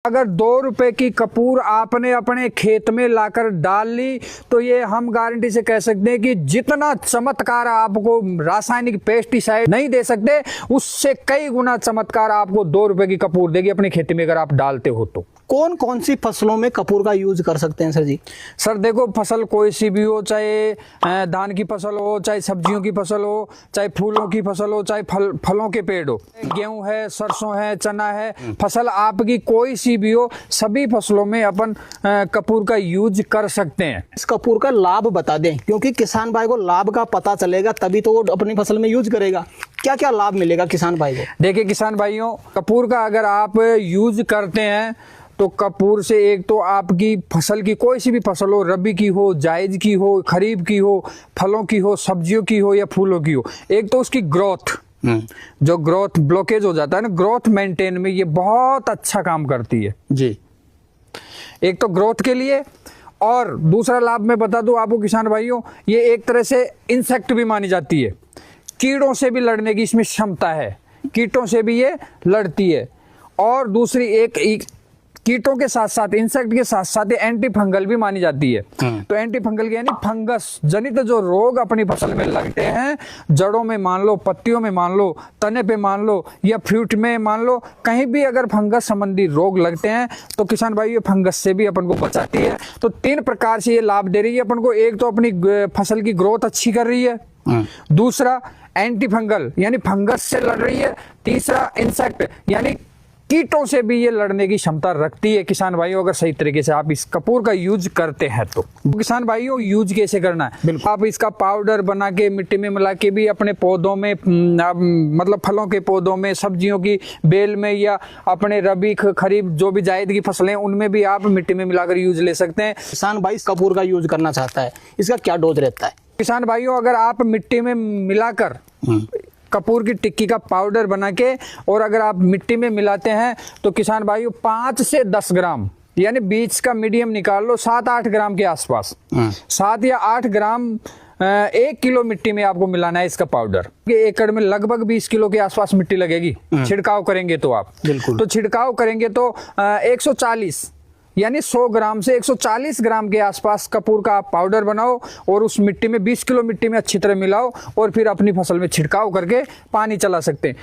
अगर 2 रुपए की कपूर आपने अपने खेत में लाकर डाल ली तो ये हम गारंटी से कह सकते हैं कि जितना चमत्कार आपको रासायनिक पेस्टिसाइड नहीं दे सकते, उससे कई गुना चमत्कार आपको 2 रुपए की कपूर देगी अपनी खेती में अगर आप डालते हो तो। कौन कौन सी फसलों में कपूर का यूज कर सकते हैं सर जी? सर देखो, फसल कोई सी भी हो, चाहे धान की फसल हो, चाहे सब्जियों की फसल हो, चाहे फूलों की फसल हो, चाहे फलों के पेड़ हो, गेहूं है, सरसों है, चना है, फसल आपकी कोई सी भी हो, सभी फसलों में अपन कपूर का यूज कर सकते हैं। इस कपूर का लाभ बता दें, क्योंकि किसान भाई को लाभ का पता चलेगा तभी तो वो अपनी फसल में यूज करेगा। क्या क्या लाभ मिलेगा किसान भाई को? देखिए किसान भाइयों, कपूर का अगर आप यूज करते हैं तो कपूर से एक तो आपकी फसल की कोई सी भी फसल हो, रबी की हो, जायद की हो, खरीफ की हो, फलों की हो, सब्जियों की हो या फूलों की हो, एक तो उसकी ग्रोथ, जो ग्रोथ ब्लॉकेज हो जाता है ना, ग्रोथ मेंटेन में ये बहुत अच्छा काम करती है जी। एक तो ग्रोथ के लिए, और दूसरा लाभ मैं बता दूं आपको किसान भाइयों, ये एक तरह से इंसेक्ट भी मानी जाती है, कीड़ों से भी लड़ने की इसमें क्षमता है, कीटों से भी ये लड़ती है। और दूसरी एक कीटों के साथ साथ, इंसेक्ट के साथ साथ ये एंटी फंगल भी मानी जाती है। तो एंटी फंगल यानी फंगस जनित जो रोग अपनी फसल में लगते हैं, जड़ों में मान लो, पत्तियों में मान लो, तने पे मान लो या फ्रूट में मान लो, कहीं भी अगर फंगस संबंधी रोग लगते हैं तो किसान भाई ये फंगस से भी अपन को बचाती है। तो 3 प्रकार से ये लाभ दे रही है अपन को। एक तो अपनी फसल की ग्रोथ अच्छी कर रही है, दूसरा एंटी फंगल यानी फंगस से लड़ रही है, तीसरा इंसेक्ट यानी कीटों से भी ये लड़ने की क्षमता रखती है। किसान भाइयों, अगर सही तरीके से आप इस कपूर का यूज करते हैं तो किसान भाइयों यूज कैसे करना है, आप इसका पाउडर बना के मिट्टी में मिला के भी अपने पौधों में, मतलब फलों के पौधों में, सब्जियों की बेल में या अपने रबी खरीफ जो भी जायद की फसलें उनमें भी आप मिट्टी में मिलाकर यूज ले सकते हैं। किसान भाई कपूर का यूज करना चाहता है, इसका क्या डोज रहता है? किसान भाइयों, अगर आप मिट्टी में मिलाकर कपूर की टिक्की का पाउडर बना के और अगर आप मिट्टी में मिलाते हैं तो किसान भाइयों 5 से 10 ग्राम यानी बीच का मीडियम निकाल लो, 7-8 ग्राम के आसपास, 7 या 8 ग्राम 1 किलो मिट्टी में आपको मिलाना है इसका पाउडर। एकड़ में लगभग 20 किलो के आसपास मिट्टी लगेगी। छिड़काव करेंगे तो आप तो छिड़काव करेंगे तो 140 यानी 100 ग्राम से 140 ग्राम के आसपास कपूर का आप पाउडर बनाओ और उस मिट्टी में 20 किलो मिट्टी में अच्छी तरह मिलाओ और फिर अपनी फसल में छिड़काव करके पानी चला सकते हैं।